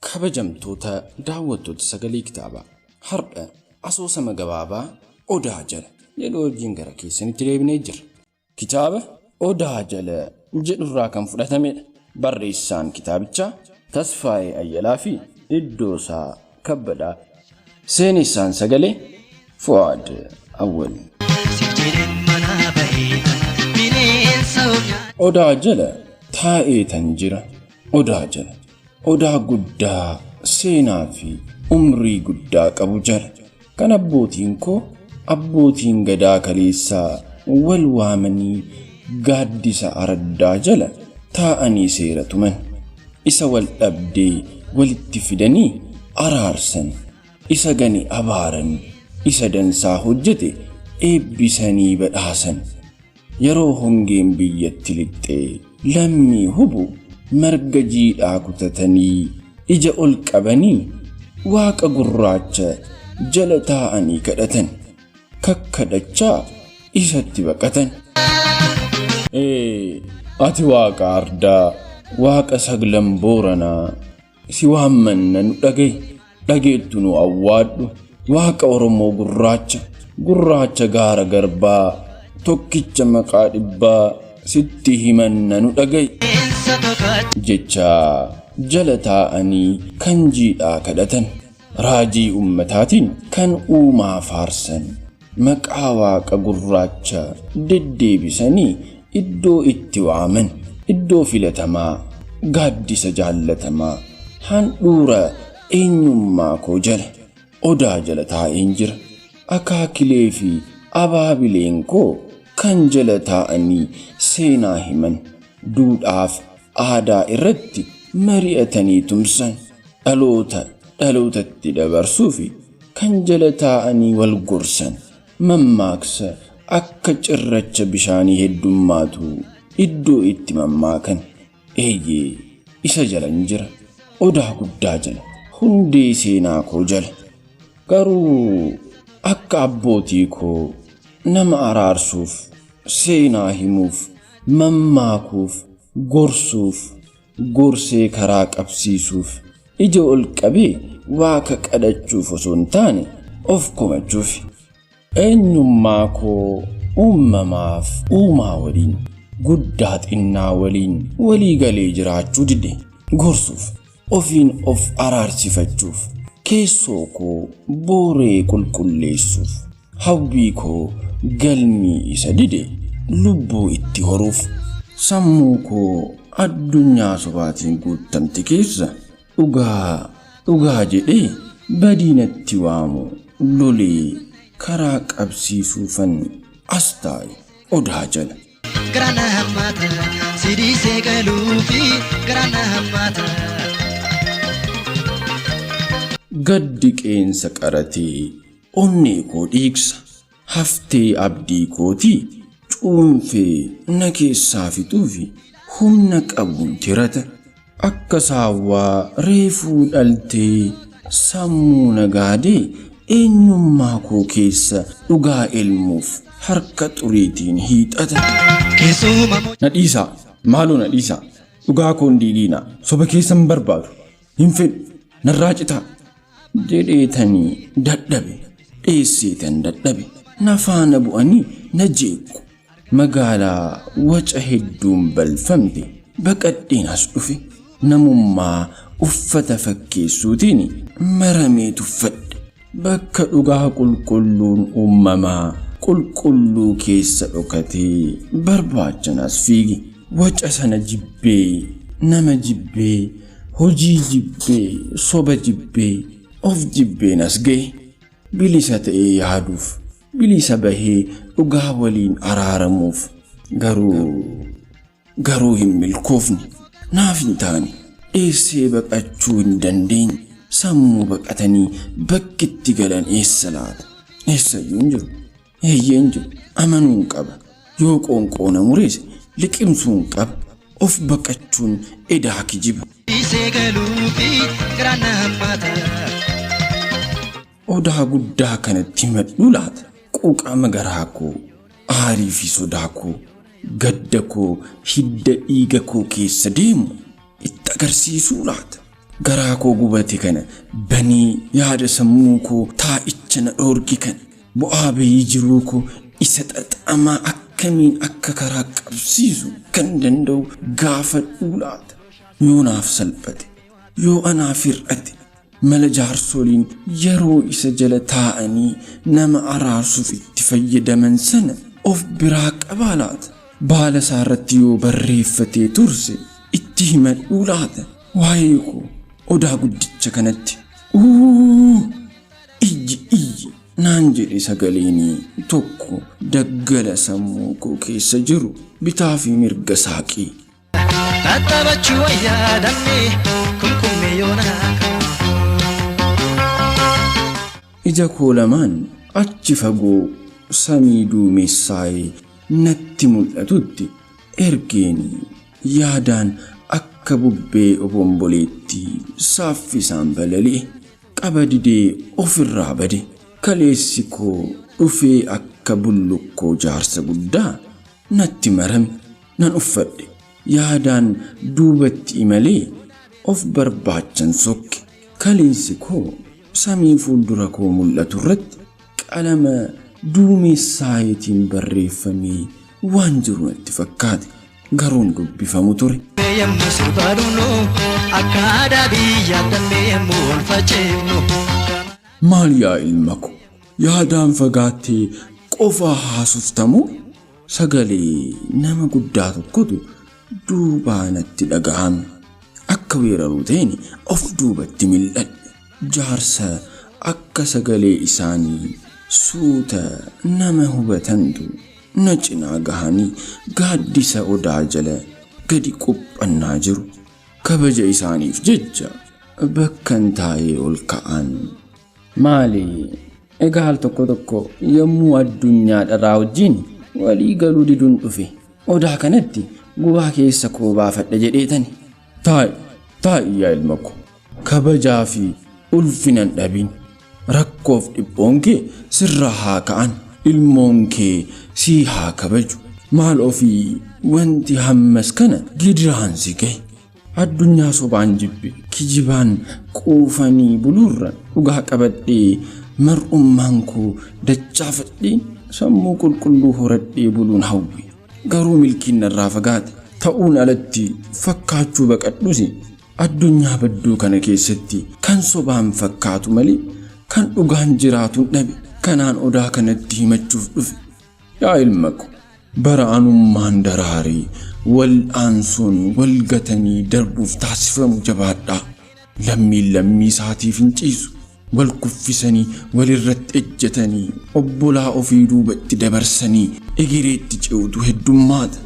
kabajamtoota daawwattoota sagalee kitaabaa har'a asoosama gabaabaa Odaa Jala jedhu wajjin gara keessanitti deebinee jirra. Kitaaba Odaa Jala jedhurraa kan fudhatamedha. Barreessaan kitaabichaa Tasfaayee Ayyalaa fi Iddoosaa Kabbadaa. Seenessaan sagalee Fu'aad Awwal. Odaa Jala taa'ee tan jira. Odaa Jala. Odaa guddaa seenaa fi umrii guddaa qabu jala kan abbootiin gadaa kaleessaa wal waamanii gaaddisa araddaa jala taa'anii seera tuman. Isa wal dhabdee walitti fidanii araarsan, isa gani abaaran, isa dansaa hojjete eebbisanii badhaasan. Yeroo hongeen biyyatti lixxee lammii hubu marga jiidhaa kutatanii ija ol qabanii waaqa gurraacha jala taa'anii kadhatan, kakkadachaa isatti baqatan. Ati waaqa ardaa, waaqa saglan booranaa, si waammanna nu dhageettu nu awwaadhu. Waaqa Oromoo gurraacha gaara garbaa, tokkicha maqaa dhibbaa sitti himanna nu dhaga'i. Jechaa jala taa'anii kan jiidhaa kadhatan, raajii ummataatiin kan uumaa faarsan, maqaa waaqa gurraacha deddeebisanii iddoo itti waaman, iddoo filatamaa, gaaddisa jaallatamaa, handhuura eenyummaa koo jala Odaa jala taa'een jira. Akaakilee fi abaabileen koo kan jala taa'anii seenaa himan, duudhaaf aadaa irratti mari'atanii tumsan, dhalootatti dabarsuu fi kan jala taa'anii wal gorsan, mammaaksa akka cirracha bishaanii heddummaatu iddoo itti mammaakan. Eeyyee isa jalan jira. Odaa guddaa jala, hundee seenaa koo jala. Garuu akka abbootii koo nama araarsuuf, seenaa himuuf, mammaakuuf, gorsuuf, gorsee karaa qabsiisuuf, ija ol qabee waaqa kadhachuuf osoo hin taane of komachuuf. Eenyummaa koo uumamaaf uumaa waliin, guddaa xinnaa waliin walii galee jiraachuu dide, gorsuuf, ofiin of araarsifachuuf, keessoo koo booree qulqulleessuuf, hawwii koo galmii isa dide lubbuu itti horuuf, sammuu koo addunyaa sobaatiin guutamte keessa dhugaa jedhee badiinatti waamu lolee karaa qabsiisuufan as taa'e Odaa jala. Garaana hammaata sidiisee galuu fi garaana hammaata. Gaddi qeensa qaratee onnee koo dhiigsa, haftee abdii kootii cuunfee na keessaa fixuufi humna qabuun tirata. Akka saawwaa reefuu dhaltee sammuu nagaadee eenyummaa koo keessa dhugaa elmuuf harka xuriitiin hiixata. Nadhiisaa, maaloo nadhiisaa, dhugaa koon diigiina, soba keessan barbaadu, hin fedhu, narraa citaa jedheetanii dadhabe, dheesseetan dadhabe, na faana bu'anii na jeequ. Magaalaa waca hedduun balfamte baqadheen as dhufe, namummaa uffata fakkeessuutiin maramee tuffadhe. Bakka dhugaa qulqulluun uumamaa qulqulluu keessa dhokatee barbaachanas fiigi. Waca sana jibbee, nama jibbee, hojii jibbee, soba jibbee, of jibbeen as ga'e. Bilisa ta'ee yaaduuf, bilisa bahee dhugaa waliin araaramuuf garuu hin milkoofne, naaf hin taane, dheessee baqachuu hin dandeenye. Sammuu baqatanii bakkitti galan eessa laata? Eessayyuu hin jiru, eeyyee hin jiru. Amanuun qaba, yoo qoonqoona mureesse liqimsuun qaba. Of baqachuun edaa kijiba. Odaa guddaa kanatti himadhu laata? Quuqama garaa koo, aarii fi sodaa koo, gadda koo, hidda dhiiga koo keessa deemu itti agarsiisuu laata? garaa koo gubate kana banii yaada sammuu koo taa'icha na dhoorgi kana bu'aa bahii jiruu koo isa xaxamaa akkamiin akka karaa qabsiisu kan danda'u gaafadhuu laata. Yoo naaf salphate yoo anaaf hir'ate mala jaarsoliin yeroo isa jala taa'anii nama araarsuuf itti fayyadaman sana of biraa qabaa laata. Baala isaarratti yoo barreeffatee turse itti himadhuu laata. Waa'ee koo odaa guddicha kanatti iyyi naan jedhe sagaleen tokko daggala sammuu koo keessa jiru bitaa fi mirga saaqii. Tatabachuu yaadamne kumkumme yoonaa. Ija koo lamaan achi fagoo samii duumessaa'ee natti mul'atutti ergeeni yaadaan akka bubbee obomboleetti saaffisaan balali'e qaba didee ofirraa bade. Kaleessi koo dhufee akka bullukkoo jaarsa guddaa natti marame nan uffadhe. Yaadaan duubatti imalee of barbaachan sokke. Kaleessi koo samii fuuldura koo mul'atu irratti qalama duumessaayitiin barreeffamee waan jiru natti fakkaate. Garuun dubbifamu ture. Yemmuu sirbaadhuunu akka aadaa biyyaa dambe yemmuu ol faceefnu. Maal yaa ilma ko yaadaan fagaattee qofaa haasoftamu sagalee nama guddaa tokkotu duubaa natti dhaga'ame. Akka weeraruu ta'een of duubatti mil'adhe. Jaarsa akka sagalee isaanii suuta nama hubatantu na cinaa gahanii gaaddisa odaa jala gadi quphannaa jiru. Kabaja isaaniif jecha bakkan taa'ee ol ka'an. Maali egaa al tokko yommuu addunyaa dharaa wajjin walii galuu diduun dhufe odaa kanatti gubaa keessa koo baafadha jedheetani. Taa'i yaa ilma ko kabajaa fi ulfinan dhabin. Rakkoof dhiphoon kee sirraa haa ka'an. Ilmoon kee sii haa kabaju. Maal ofii wanti hammas kana gidiraan si gahe. Addunyaa sobaan jibbe kijibaan quufanii buluurra dhugaa qabadhee mar'ummaan koo dachaafadhee sammuu qulqulluu horadhee buluun hawwe. Garuu milkiin narraa fagaate ta'uun alatti fakkaachuu baqadhusi. Addunyaa badduu kana keessatti kan sobaan fakkaatu malee kan dhugaan jiraatu dhabe. Kanaan odaa kanatti himachuuf dhufe. Yaa ilma ko bara anummaan daraarii wal aansuun wal gatanii darbuuf taasifamu jabaadhaa. Lammii isaatiif hin ciisu. Wal kuffisanii walirratti ejjetanii obbolaa ofii duubatti dabarsanii egereetti ce'utu heddummaata.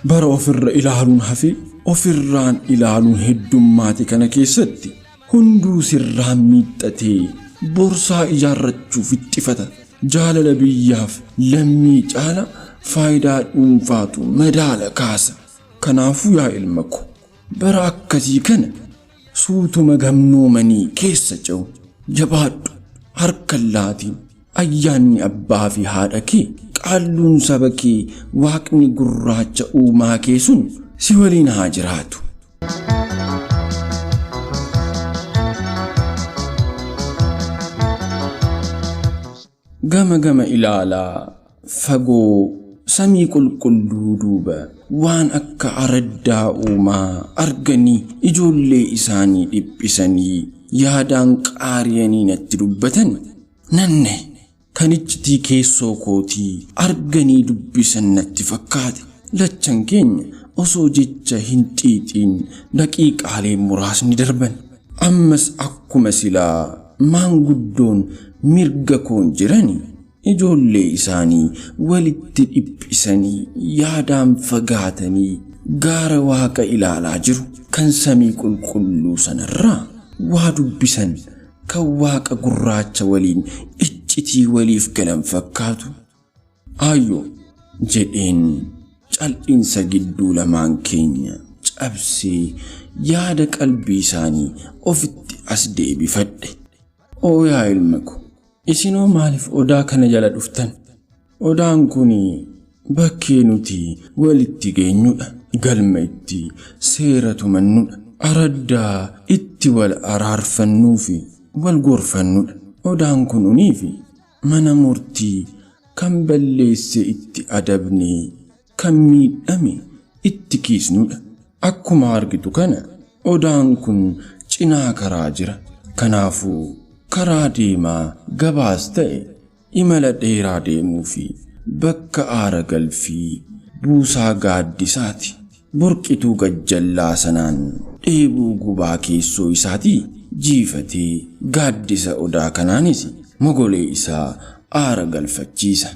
Bara ofirra ilaaluun hafe ofirraan ilaaluun heddummaate kana keessatti hunduu sirraan miixatee borsaa ijaarrachuuf ittifata. Jaalala biyyaaf lammii caala faayidaa dhuunfaatu madaala kaasa. Kanaafuu yaa ilma ko bara akkasii kana suutuma gamnoomanii keessa ce'u. Jabaadhu harka laatiin ayyaanni abbaa fi haadha kee qaalluun saba kee waaqni gurraacha uumaa kee sun si waliin haa jiraatu. Gama ilaalaa fagoo samii qulqulluu duuba waan akka araddaa uumaa arganii ijoollee isaanii dhiphisanii yaadaan qaariyanii natti dubbatan nanne kanichitii keessoo kootii arganii dubbisan natti fakkaate. Lachan keenya osoo jecha hin xiixiin daqiiqaalee muraasni darban. Ammas akkuma silaa maanguddoon mirga koon jiranii ijoollee isaanii walitti dhiphisanii yaadaan fagaatanii gaara waaqa ilaalaa jiru. Kan samii qulqulluu sanarraa waa dubbisan kan waaqa gurraacha waliin iccitii waliif galan fakkaatu. Ayyoo jedheen cal'insa gidduu lamaan keenya cabsee yaada qalbii isaanii ofitti as deebifadhe. Oo yaa ilma ko isinoo maaliif odaa kana jala dhuftan? Odaan kun bakkee nuti walitti geenyudha. Galma itti seera tumannudha. araddaa itti wal araarfannuu fi wal gorfannudha. Odaan kunii fi mana murtii kan balleesse itti adabnee kan miidhame itti kiisnudha. Akkuma argitu kana odaan kun cinaa karaa jira. Kanaafuu karaa deemaa gabaas ta'e imala dheeraa deemuu fi bakka aara galfii buusaa gaaddisaati. Burqituu gajjallaa sanaan dheebuu gubaa keessoo isaatii jiifatee gaaddisa odaa kanaanis mogolee isaa aara galfachiisa.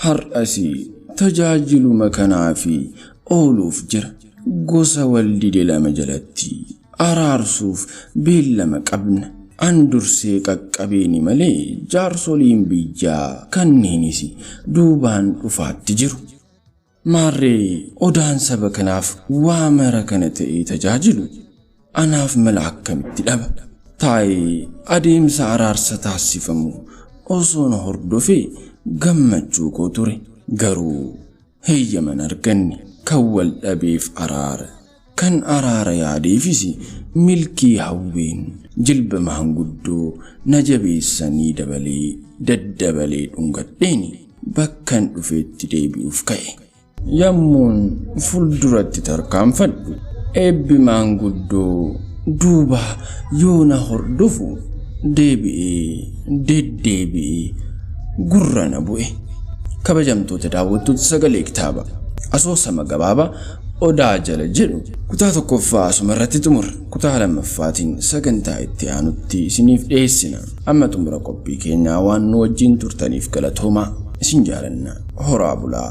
Har'as tajaajiluma kanaa fi ooluuf jira. Gosa waldide lama jalatti araarsuuf beellama qabna. An dursee qaqqabeeni malee jaarsoliin biyyaa kanneenis duubaan dhufaatti jiru. Maarree odaan saba kanaaf waa mara kana ta'ee tajaajilu anaaf mala akkamitti dhaba? Taa'ee adeemsa araarsa taasifamu osoon hordofee gammachuu koo ture. Garuu heeyyaman arganne. Kan wal dhabeef araara, kan araara yaadeefis milkii hawween jilba maanguddoo na jabeessanii daddabalee dhungadheeni bakkan dhufeetti deebi'uuf ka'e. Yammuun fulduratti tarkaanfadhu eebbi maanguddoo duuba yoo na hordofu deddeebi'ee gurra na bu'e. Kabajamtoota daawwattoota Sagalee Kitaabaa asoosama gabaabaa Odaa Jala jedhu kutaa tokkoffaa asuma irratti xumura. Kutaa lammaffaatiin sagantaa itti aanutti isiniif dhiyeessina. Amma xumura qophii keenyaa waan nu wajjin turtaniif galatoomaa. Isin jaalannaa. Horaa bulaa.